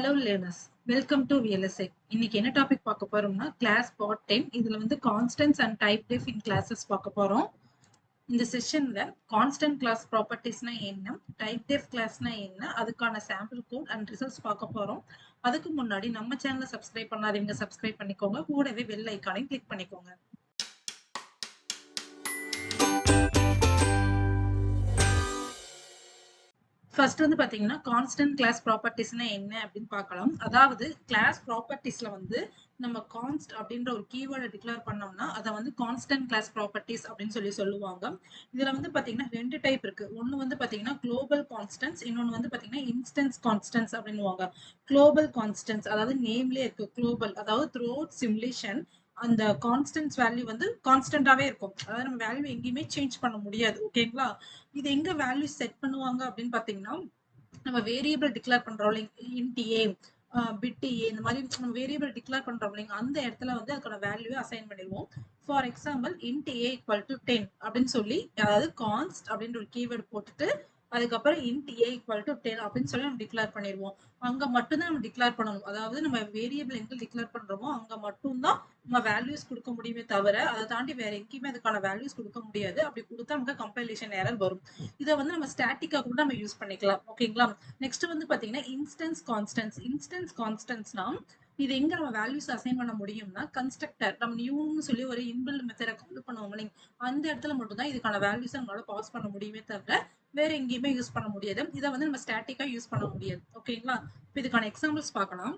Hello learners, welcome to VLSI. இன்னைக்கு என்ன topic பார்க்க போறோம்னா கிளாஸ் பார்ட் 10. இதுல வந்து கான்ஸ்டன்ட்ஸ் அண்ட் டைப்டெஃப் இன் கிளாसेस பார்க்க போறோம். இந்த செஷன்ல கான்ஸ்டன்ட் கிளாஸ் ப்ராப்பர்ட்டிஸ்னா என்ன, டைப்டெஃப் கிளாஸ்னா என்ன, அதுக்கான சாம்பிள் கோட் அண்ட் ரிசல்ட்ஸ் பார்க்க போறோம். அதுக்கு முன்னாடி நம்ம சேனலை சப்ஸ்கிரைப் பண்ணாதவங்க சப்ஸ்கிரைப் பண்ணிக்கோங்க, கூடவே பெல் ஐகானையும் கிளிக் பண்ணிக்கோங்க. ஃபர்ஸ்ட் வந்து பாத்தீங்கன்னா கான்ஸ்டன்ட் கிளாஸ் ப்ராப்பர்ட்டிஸ்னா என்ன அப்படின்னு பார்க்கலாம். அதாவது கிளாஸ் ப்ராப்பர்ட்டிஸ்ல வந்து நம்ம கான்ஸ்ட் அப்படின்ற ஒரு கீவேர்டை டிக்ளேர் பண்ணோம்னா அதை வந்து கான்ஸ்டன்ட் கிளாஸ் ப்ராப்பர்ட்டிஸ் அப்படின்னு சொல்லுவாங்க. இதுல வந்து பாத்தீங்கன்னா ரெண்டு டைப் இருக்கு. ஒன்னு வந்து பாத்தீங்கன்னா குளோபல் கான்ஸ்டன்ட்ஸ், இன்னொன்னு வந்து பாத்தீங்கன்னா இன்ஸ்டன்ஸ் கான்ஸ்டன்ட்ஸ் அப்படின்னுவாங்க. குளோபல் கான்ஸ்டன்ட்ஸ் அதாவது நேம்லயே இருக்கு குளோபல், அதாவது த்ரூ அவுட் சிமுலேஷன் அந்த கான்ஸ்டன்ட்ஸ் வேல்யூ வந்து கான்ஸ்டன்டாவே இருக்கும். அதாவது நம்ம வேல்யூ எங்கேயுமே சேஞ்ச் பண்ண முடியாது. ஓகேங்களா? இது எங்க வேல்யூ செட் பண்ணுவாங்க அப்படின்னு பாத்தீங்கன்னா, நம்ம வேரியபிள் டிக்ளேர் பண்றோம் இன்ட் ஏ, பிட் ஏ, இந்த மாதிரி நம்ம வேரியபிள் டிக்ளேர் பண்றோம் இல்லைங்க, அந்த இடத்துல வந்து அதுக்கான வேல்யூ அசைன் பண்ணிடுவோம். For example int A equal to 10 அப்படின்னு சொல்லி, அதாவது கான்ஸ்ட் அப்படின்ற ஒரு கீவேர்டு போட்டுட்டு அதுக்கப்புறம் இன்ட் ஏ ஈக்குவல் டு 10 அப்படின்னு சொல்லி நம்ம டிக்ளேர் பண்ணிடுவோம். அங்க மட்டும்தான் நம்ம டிக்ளேர் பண்ணணும். அதாவது நம்ம வேரியபிள் எங்க டிக்ளேர் பண்றோமோ அங்க மட்டும்தான் நம்ம வேல்யூஸ் கொடுக்க முடியுமே தவிர அதை தாண்டி வேற எங்கேயுமே அதுக்கான வேல்யூஸ் கொடுக்க முடியாது. அப்படி கொடுத்தா நமக்கு கம்பைலேஷன் எரர் வரும். இதை வந்து நம்ம ஸ்டாட்டிக்கா கூட நம்ம யூஸ் பண்ணிக்கலாம். ஓகேங்களா? நெக்ஸ்ட் வந்து பாத்தீங்கன்னா இன்ஸ்டன்ஸ் கான்ஸ்டன்ட்ஸ். இன்ஸ்டன்ஸ் கான்ஸ்டன்ட்ஸ்னா இது எங்க நம்ம வேல்யூஸ் அசைன் பண்ண முடியும்னா, கன்ஸ்ட்ரக்டர் நம்ம நியூன்னு சொல்லி ஒரு இன்பில்ட் மெத்தடை கால் பண்ணுவோம் இல்லைங்க, அந்த இடத்துல மட்டும் தான் இதுக்கான வேல்யூஸ் நம்மளால பாஸ் பண்ண முடியுமே தவிர வேற எங்கேயுமே யூஸ் பண்ண முடியாது. இதை வந்து நம்ம ஸ்டாட்டிக்கா யூஸ் பண்ண முடியாது. ஓகேங்களா? இப்போ இதுக்கான எக்ஸாம்பிள்ஸ் பார்க்கலாம்.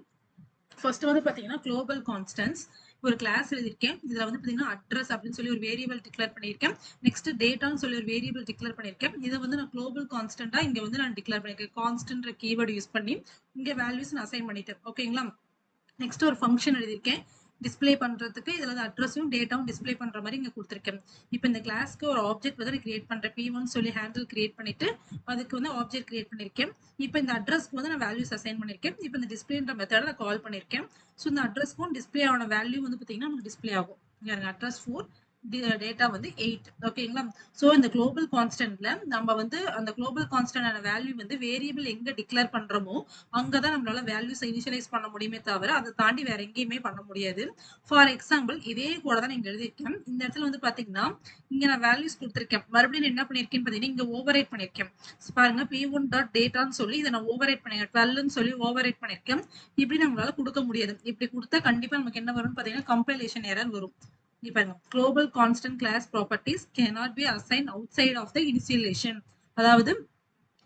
ஃபர்ஸ்ட் வந்து பாத்தீங்கன்னா குளோபல் கான்ஸ்டன்ட்ஸ். ஒரு கிளாஸ் எழுதியிருக்கேன். இதுல வந்து பாத்தீங்கன்னா அட்ரஸ் அப்படின்னு சொல்லி ஒரு வேரியபிள் டிக்ளேர் பண்ணியிருக்கேன். நெக்ஸ்ட் டேட்டான்னு சொல்லி ஒரு வேரியபிள் டிக்ளேர் பண்ணியிருக்கேன். இதை வந்து நான் குளோபல் கான்ஸ்டன்டா இங்க வந்து நான் டிக்ளேர் பண்ணியிருக்கேன். கான்ஸ்டன்ட் கீவேர்டு யூஸ் பண்ணி இங்க வேல்யூஸ் நான் அசைன் பண்ணிட்டேன். ஓகேங்களா? நெக்ஸ்ட் ஒரு ஃபங்க்ஷன் எழுதியிருக்கேன் டிஸ்பிளே பண்றதுக்கு. இதுல வந்து அட்ரஸும் டேட்டாவும் டிஸ்பிளே பண்ற மாதிரி இங்க கொடுத்துருக்கேன். இப்போ இந்த கிளாஸ்க்கு ஒரு ஆப்ஜெக்ட் வந்து கிரியேட் பண்றேன். P1 சொல்லி ஹேண்டில் கிரியேட் பண்ணிட்டு அதுக்கு வந்து ஆப்ஜெக்ட் கிரியேட் பண்ணிருக்கேன். இப்போ இந்த அட்ரஸ்க்கு வந்து நான் வேல்யூஸ் அசைன் பண்ணிருக்கேன். இப்போ இந்த டிஸ்பிளேன்ற மெத்தட நான் கால் பண்ணிருக்கேன். ஸோ இந்த அட்ரஸ்க்கும் டிஸ்பிளே ஆன வேல்யூ வந்து பாத்தீங்கன்னா நமக்கு டிஸ்பிளே ஆகும். அட்ரஸ் 4, டேட்டா வந்து 8. ஓகேங்களா? சோ இந்த குளோபல் கான்ஸ்டன்ட்ல நம்ம வந்து அந்த குளோபல் கான்ஸ்டன்டான வேல்யூ வந்து வேரியபிள் எங்க டிக்ளேர் பண்றோமோ அங்கதான் நம்மளால வேல்யூஸ் இனிஷியலைஸ் பண்ண முடியுமே தவிர அதை தாண்டி வேற எங்கேயுமே பண்ண முடியாது. ஃபார் எக்ஸாம்பிள் இதே கூட தான் நீங்க எழுதியிருக்கேன். இந்த இடத்துல வந்து பாத்தீங்கன்னா இங்க நான் வேல்யூஸ் கொடுத்திருக்கேன். மறுபடியும் என்ன பண்ணிருக்கேன்னு பாத்தீங்கன்னா இங்க ஓவர் ரைட் பண்ணிருக்கேன். பாருங்க P1 டாட் டேட்டான்னு சொல்லி இதை நான் ஓவர் ரைட் பண்ணிருக்கேன். 12ன்னு சொல்லி ஓவர் ரைட் பண்ணிருக்கேன். இப்படி நம்மளால கொடுக்க முடியாது. இப்படி கொடுத்தா கண்டிப்பா நமக்கு என்ன வரும்னு பாத்தீங்கன்னா கம்பைலேஷன் எரர் வரும். Global constant class properties cannot be assigned outside of the initialization. அதாவது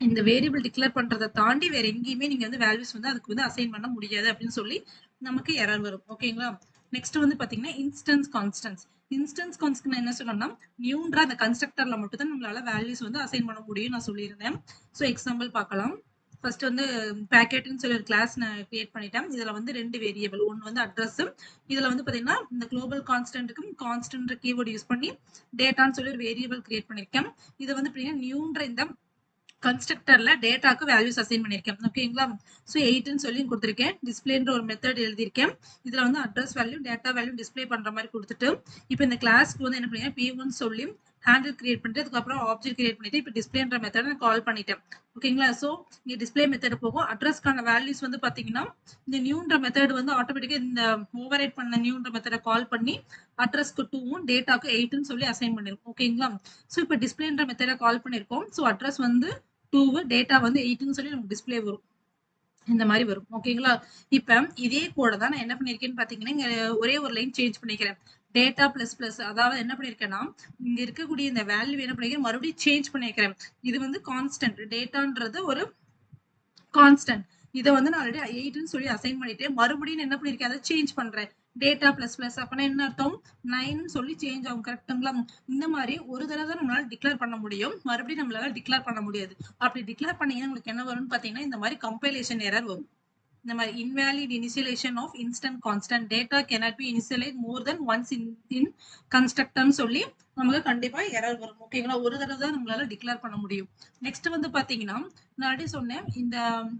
இந்த வேரியபிள் டிக்ளேர் பண்றதை தாண்டி வேற எங்கேயுமே நீங்க வந்து வேல்யூஸ் வந்து அதுக்கு வந்து அசைன் பண்ண முடியாது அப்படின்னு சொல்லி நமக்கு எரர் வரும். ஓகேங்களா? நெக்ஸ்ட் வந்து பாத்தீங்கன்னா இன்ஸ்டன்ஸ் கான்ஸ்டன்ட்ஸ். இன்ஸ்டன்ஸ் கான்ஸ்டன்ட் என்ன சொல்லணும்னா நியூன்ற அந்த கன்ஸ்ட்ரக்டர்ல மட்டும் தான் நம்மளால வேல்யூஸ் வந்து அசைன் பண்ண முடியும் நான் சொல்லியிருந்தேன். ஸோ எக்ஸாம்பிள் பார்க்கலாம். ஃபர்ஸ்ட் வந்து பேக்கெட்னு சொல்லி ஒரு கிளாஸ் நான் கிரியேட் பண்ணிட்டேன். இதுல வந்து ரெண்டு வேரியபிள், ஒன்னு வந்து அட்ரஸ், இதுல வந்து பாத்தீங்கன்னா இந்த குளோபல் கான்ஸ்டன்ட்டுக்கும் கான்ஸ்டன்ட் கீவேர்டு யூஸ் பண்ணி டேட்டான்னு சொல்லி ஒரு வேரியபிள் கிரியேட் பண்ணிருக்கேன். இதை வந்து பாத்தீங்கன்னா நியூன்ற இந்த கன்ஸ்ட்ரக்டர்ல டேட்டாக்கு வேல்யூஸ் அசைன் பண்ணிருக்கேன். ஓகேங்களா? ஸோ 8ன்னு சொல்லி கொடுத்துருக்கேன். டிஸ்பிளேன்ற ஒரு மெத்தட் எழுதியிருக்கேன். இதுல வந்து address value data value display பண்ற மாதிரி கொடுத்துட்டு இப்போ இந்த கிளாஸ்க்கு வந்து என்ன பண்ணீங்க P1 சொல்லி ஹேண்டில் கிரியேட் பண்ணிட்டு அதுக்கப்புறம் ஆப்ஜெக்ட் கிரியேட் பண்ணிட்டு இப்போ டிஸ்பிளேன்ற மெத்தட் நான் கால் பண்ணிட்டேன். ஓகேங்களா? ஸோ இங்க டிஸ்பிளே மெத்தட் போகும். அட்ரஸ்க்கான வேல்யூஸ் வந்து பாத்தீங்கன்னா இந்த நியூன்ற மெத்தட் வந்து ஆட்டோமேட்டிக்கா இந்த ஓவர் ரைட் பண்ண நியூன்ற மெத்தடை கால் பண்ணி அட்ரஸ்க்கு 2வும் டேட்டாக்கு 8ன்னு சொல்லி அசைன் பண்ணிருக்கோம். ஓகேங்களா? ஸோ இப்போ டிஸ்பிளேன்ற மெத்தடை கால் பண்ணிருக்கோம். ஸோ அட்ரஸ் வந்து 2, டேட்டா வந்து 8ன்னு சொல்லி நமக்கு டிஸ்பிளே வரும். இந்த மாதிரி வரும். ஓகேங்களா? இப்ப இதே கூட தான் நான் என்ன பண்ணிருக்கேன்னு பாத்தீங்கன்னா இங்க ஒரே ஒரு லைன் சேஞ்ச் பண்ணிக்கிறேன். டேட்டா பிளஸ் பிளஸ், அதாவது என்ன பண்ணிருக்கேன்னா இங்க இருக்கக்கூடிய இந்த வேல்யூ என்ன பண்ணிக்கிறேன் மறுபடியும் சேஞ்ச் பண்ணிக்கிறேன். இது வந்து கான்ஸ்டன்ட், டேட்டான்றது ஒரு கான்ஸ்டன்ட். இதை வந்து நான் ஆல்ரெடி 8ன்னு சொல்லி அசைன் பண்ணிட்டு மறுபடியும் என்ன பண்ணிருக்கேன் அதை சேஞ்ச் பண்றேன். டேட்டா பிளஸ் பிளஸ் அப்பனா என்ன அர்த்தம் 9 சொல்லி சேஞ்ச் ஆகும். கரெக்ட்டுங்களா? இந்த மாதிரி ஒரு தடவை தான் நம்மளால டிக்ளேர் பண்ண முடியும், மறுபடியும் நம்மளால டிக்ளேர் பண்ண முடியாது. அப்படி டிக்ளேர் பண்ணீங்கன்னா உங்களுக்கு என்ன வரும்னு பாத்தீங்கன்னா இந்த மாதிரி கம்பைலேஷன் எரர் வரும். இந்த மாதிரி invalid initialization of instant constant data cannot be initialized more than once in constructor சொல்லி நமக்கு கண்டிப்பா எரர் வரும். ஓகேங்களா? ஒரு தடவை தான் நம்மளால டிக்ளேர் பண்ண முடியும். நெக்ஸ்ட் வந்து பாத்தீங்கன்னா நான் ஆல்ரெடி சொன்னேன் இந்த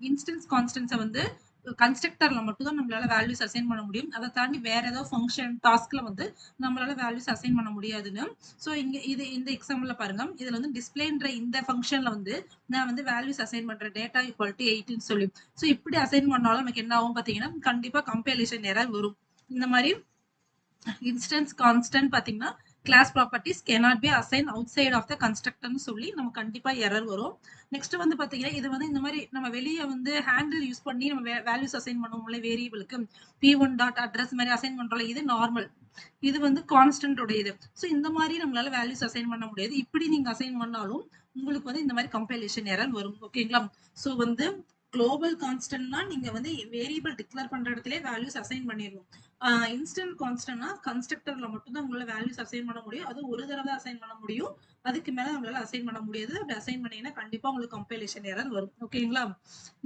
இன்ஸ்டன்ஸ் கான்ஸ்டன்ட்ஸை வந்து கன்ஸ்ட்ரக்டர்ல மட்டும் தான் நம்மளால வேல்யூஸ் அசைன் பண்ண முடியும். அதை தாண்டி வேற ஏதோ ஃபங்க்ஷன் டாஸ்க்ல வந்து நம்மளால வேல்யூஸ் அசைன் பண்ண முடியாதுன்னு. ஸோ இங்க இந்த எக்ஸாம்பிள்ல பாருங்க, இதுல வந்து டிஸ்பிளேன்ற இந்த ஃபங்க்ஷன்ல வந்து நான் வந்து வேல்யூஸ் அசைன் பண்றேன், டேட்டா ஈக்குவல் டு 8ன்னு சொல்லி. ஸோ இப்படி அசைன் பண்ணாலும் நமக்கு என்ன ஆகும் பாத்தீங்கன்னா, கண்டிப்பா கம்பைலேஷன் எரர் வரும். இந்த மாதிரி இன்ஸ்டன்ஸ் கான்ஸ்டன்ட் பாத்தீங்கன்னா class properties cannot be assigned outside of the constructor னு சொல்லி நம்ம கண்டிப்பா எரர் வரும். நெக்ஸ்ட் வந்து பாத்தீங்கன்னா, இது வந்து இந்த மாதிரி நம்ம வெளியே வந்து ஹேண்டில் யூஸ் பண்ணி நம்ம வேல்யூஸ் அசைன் பண்ணுவோம்ல வேரியபிளுக்கு, p1 டாட் அட்ரஸ் மாதிரி அசைன் பண்றோம்ல, இது நார்மல். இது வந்து கான்ஸ்டன்ட் உடையது. ஸோ இந்த மாதிரி நம்மளால வேல்யூஸ் அசைன் பண்ண முடியாது. இப்படி நீங்க அசைன் பண்ணாலும் உங்களுக்கு வந்து இந்த மாதிரி கம்பைலேஷன் எரர் வரும். ஓகேங்களா? ஸோ வந்து குளோபல் கான்ஸ்டன்ட்னா நீங்க வந்து வேரியபிள் டிக்ளேர் பண்ற இடத்துல வேல்யூஸ் அசைன் பண்ணிடணும். இன்ஸ்டன்ட் கான்ஸ்டன்ட்னா கன்ஸ்ட்ரக்டர்ல மட்டும் தான் உங்களால வேல்யூஸ் அசைன் பண்ண முடியும். அது ஒரு தடவை அசைன் பண்ண முடியும். அதுக்கு மேல நம்மளால அசைன் பண்ண முடியாது. அப்படி அசைன் பண்ணீங்கன்னா கண்டிப்பா உங்களுக்கு கம்பைலேஷன் எரர் வரும். ஓகேங்களா?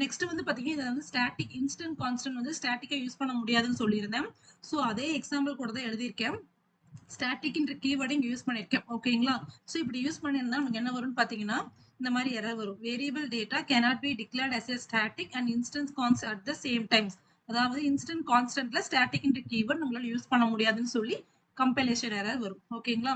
நெக்ஸ்ட் வந்து பாத்தீங்கன்னா, இது வந்து ஸ்டாட்டிக் இன்ஸ்டன்ட் கான்ஸ்டன்ட் வந்து ஸ்டாட்டிக்கா யூஸ் பண்ண முடியாதுன்னு சொல்லியிருந்தேன். ஸோ அதே எக்ஸாம்பிள் கூட தான் எழுதியிருக்கேன். ஸ்டாட்டிக்ன்ற கீவேர்டு இங்க யூஸ் பண்ணிருக்கேன். ஓகேங்களா? ஸோ இப்படி யூஸ் பண்ணியிருந்தா நமக்கு என்ன வரும்னு பாத்தீங்கன்னா, இந்த மாதிரி எரர் வரும். Variable data cannot be declared as a static and instance constant at the same time. அதாவது இன்ஸ்டன்ட் கான்ஸ்டன்ட்ல ஸ்டாட்டிக்ன்ற கீவேர்ட் நம்மளால யூஸ் பண்ண முடியாதுன்னு சொல்லி கம்பைலேஷன் எரர் வரும். ஓகேங்களா?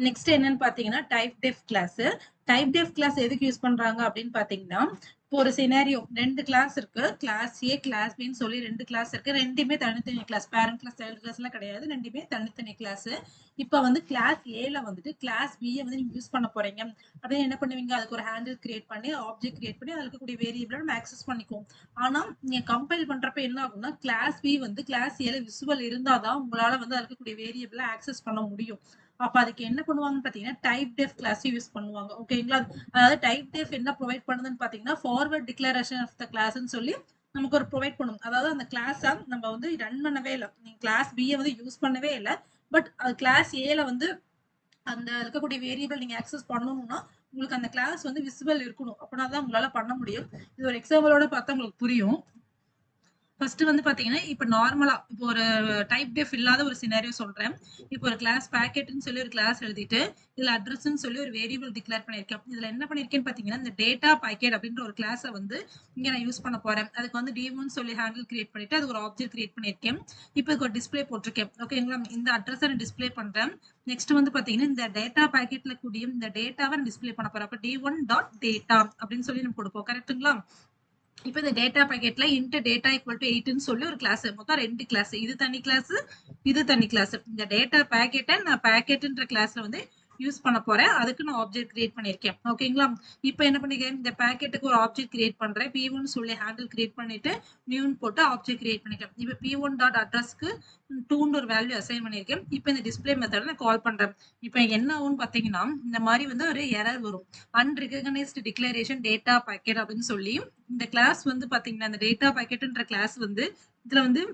நெக்ஸ்ட் என்னன்னு பாத்தீங்கன்னா, டைப்டெஃப் கிளாஸ். டைப்டெஃப் கிளாஸ் எதுக்கு யூஸ் பண்றாங்க அப்படின்னு பாத்தீங்கன்னா, இப்போ ஒரு சினாரியோ 2 கிளாஸ் இருக்கு, கிளாஸ் ஏ கிளாஸ் பின்னு சொல்லி 2 கிளாஸ் இருக்கு. ரெண்டுமே தனித்தனி class, parent class child class எல்லாம் கிடையாது, ரெண்டுமே தனித்தனி கிளாஸ். இப்ப வந்து கிளாஸ் ஏல வந்துட்டு கிளாஸ் பி வந்து நீங்க யூஸ் பண்ண போறீங்க அப்படின்னு என்ன பண்ணுவீங்க, அதுக்கு ஒரு ஹேண்டில் கிரியேட் பண்ணி ஆப்ஜெக்ட் கிரியேட் பண்ணி அதுக்கு கூடிய வேரியபிள் நம்ம ஆக்சஸ் பண்ணிக்குவோம். ஆனா நீங்க கம்பைல் பண்றப்ப என்ன ஆகும்னா, கிளாஸ் பி வந்து கிளாஸ் ஏல விசுவல் இருந்தாதான் உங்களால வந்து அதுக்கு கூடிய வேரியபிள் ஆக்சஸ் பண்ண முடியும். அப்ப அதுக்கு என்ன பண்ணுவாங்கன்னு பாத்தீங்கன்னா, டைப்டெஃப் கிளாஸ் யூஸ் பண்ணுவாங்க. ஓகேங்களா? அதாவது டைப்டெஃப் என்ன ப்ரொவைட் பண்ணுதுன்னு பாத்தீங்கன்னா, ஃபார்வர்ட் டிக்ளரேஷன் ஆஃப் த கிளாஸ்ன்னு சொல்லி நமக்கு ஒரு ப்ரொவைட் பண்ணும். அதாவது அந்த கிளாஸ நம்ம வந்து ரன் பண்ணவே இல்லை, நீங்க கிளாஸ் பி வந்து யூஸ் பண்ணவே இல்லை, பட் அது கிளாஸ் ஏல வந்து அந்த இருக்கக்கூடிய வேரியபிள் நீங்க ஆக்சஸ் பண்ணணும்னா உங்களுக்கு அந்த கிளாஸ் வந்து விசிபிள் இருக்கணும். அப்படின்னா தான் உங்களால பண்ண முடியும். இது ஒரு எக்ஸாம்பிளோட பார்த்தா உங்களுக்கு புரியும். ஃபர்ஸ்ட் வந்து பாத்தீங்கன்னா, இப்ப நார்மலா இப்போ ஒரு டைப்டெஃப் இல்லாத ஒரு சினாரியோ சொல்றேன். இப்போ ஒரு கிளாஸ் பேக்கெட்னு சொல்லி ஒரு கிளாஸ் எழுதிட்டு இதுல அட்ரஸ்ன்னு சொல்லி ஒரு வேரியபிள் டிக்ளேர் பண்ணிருக்கேன். இதுல என்ன பண்ணிருக்கேன்னு பாத்தீங்கன்னா, இந்த டேட்டா பாக்கெட் அப்படின்ற ஒரு கிளாஸை வந்து இங்க நான் யூஸ் பண்ண போறேன். அதுக்கு வந்து d1 சொல்லி ஹேண்டில் கிரியேட் பண்ணிட்டு அது ஒரு ஆப்ஜெக்ட் கிரியேட் பண்ணிருக்கேன். இப்போ இதுக்கு ஒரு டிஸ்பிளே போட்டிருக்கேன். ஓகேங்களா? இந்த அட்ரஸை நான் டிஸ்பிளே பண்றேன். நெக்ஸ்ட் வந்து பாத்தீங்கன்னா, இந்த டேட்டா பாக்கெட்ல கூடிய இந்த டேட்டாவை டிஸ்பிளே பண்ண போறேன். அப்ப d1 டாட் டேட்டா அப்படின்னு சொல்லி நம்ம கொடுப்போம். கரெக்ட்டுங்களா? இப்போ இந்த டேட்டா பாக்கெட்ல இன்ட் டேட்டா ஈக்குவல் டு 8ன்னு சொல்லி ஒரு கிளாஸ், மொத்தம் 2 கிளாஸ், இது தனி கிளாஸ், இது தனி கிளாஸ். இந்த டேட்டா பாக்கெட்டை நான் பாக்கெட்ன்ற கிளாஸ்ல வந்து யூஸ் பண்ண போறேன். அதுக்கு நான் ஆப்ஜெக்ட் கிரியேட் பண்ணிருக்கேன். ஓகேங்களா? இப்போ என்ன பண்ணிருக்கேன், இந்த பாக்கெட்டுக்கு ஒரு ஆப்ஜெக்ட் கிரியேட் பண்றேன். p1 சொல்லி ஹேண்டில் கிரியேட் பண்ணிட்டு நியூன்னு போட்டு ஆப்ஜெக்ட் கிரியேட் பண்ணிட்டேன். இப்போ p1 டாட் அட்ரஸ்க்கு 2ன்னு ஒரு வேல்யூ அசைன் பண்ணிருக்கேன். இப்போ இந்த டிஸ்பிளே மெத்தட நான் கால் பண்றேன். இப்போ என்ன ஆகும்னு பாத்தீங்கன்னா, இந்த மாதிரி வந்து ஒரு எரர் வரும். அன்ரெகனைஸ்டு டிக்ளரேஷன் டேட்டா பாக்கெட் அப்படின்னு சொல்லி இந்த கிளாஸ் வந்து பாத்தீங்கன்னா, இந்த டேட்டா பாக்கெட்ன்ற கிளாஸ் வந்து இதுல வந்து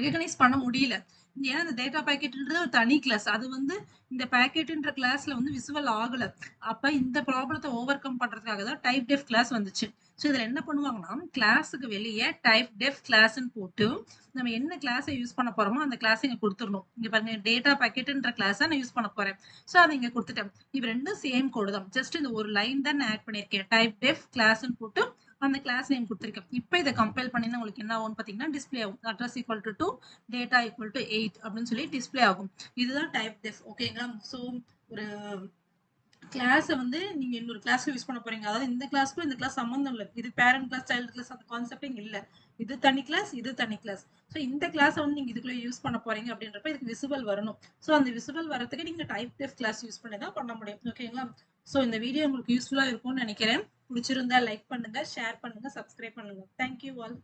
ரெகனைஸ் பண்ண முடியல. ஏன்னா இந்த டேட்டா பாக்கெட்ன்றது ஒரு தனி கிளாஸ், அது வந்து இந்த பாக்கெட்ன்ற கிளாஸ்ல வந்து விசுவல் ஆகல. அப்ப இந்த ப்ராப்ளத்தை ஓவர் கம் பண்றதுக்காக தான் டைப்டெஃப் கிளாஸ் வந்துச்சு. ஸோ இதுல என்ன பண்ணுவாங்கன்னா, கிளாஸுக்கு வெளியே டைப்டெஃப் கிளாஸ்ன்னு போட்டு நம்ம என்ன கிளாஸை யூஸ் பண்ண போறோமோ அந்த கிளாஸை இங்க கொடுத்துடணும். இங்க பாருங்க, டேட்டா பாக்கெட்ன்ற கிளாஸை நான் யூஸ் பண்ண போறேன். ஸோ அதை இங்க கொடுத்துட்டேன். இது ரெண்டும் சேம் கோடு தான், ஜஸ்ட் இந்த ஒரு லைன் தான் நான் ஆட் பண்ணிருக்கேன். டைப்டெஃப் கிளாஸ்ன்னு போட்டு அந்த கிளாஸ் நேம் கொடுத்துருக்கேன். இப்போ இதை கம்பைல் பண்ணினா உங்களுக்கு என்ன ஆகும் பாத்தீங்கன்னா, டிஸ்பிளே ஆகும். Address equal to 2, data equal to 8 அப்படின்னு சொல்லி டிஸ்பிளே ஆகும். இதுதான் டைப்டெஃப். ஓகேங்களா? ஸோ ஒரு கிளாஸை வந்து நீங்க இன்னொரு கிளாஸ்க்கு யூஸ் பண்ண போறீங்க, அதாவது இந்த கிளாஸ்க்கும் இந்த கிளாஸ் சம்பந்தம் இல்லை, இது பேரண்ட் கிளாஸ் சைல்டு கிளாஸ் அந்த கான்செப்டே இல்ல, இது தனி கிளாஸ், இது தனி கிளாஸ். ஸோ இந்த கிளாஸை வந்து நீங்க இதுக்குள்ள யூஸ் பண்ண போறீங்க அப்படின்றப்ப இதுக்கு விசிபிள் வரணும். ஸோ அந்த விசிபிள் வரதுக்கு நீங்க டைப்டெஃப் கிளாஸ் யூஸ் பண்ணி தான் பண்ண முடியும். ஓகேங்களா? ஸோ இந்த வீடியோ உங்களுக்கு யூஸ்ஃபுல்லா இருக்கும்னு நினைக்கிறேன். பிடிச்சிருந்தா லைக் பண்ணுங்க, ஷேர் பண்ணுங்க, சப்ஸ்கிரைப் பண்ணுங்க. Thank you all.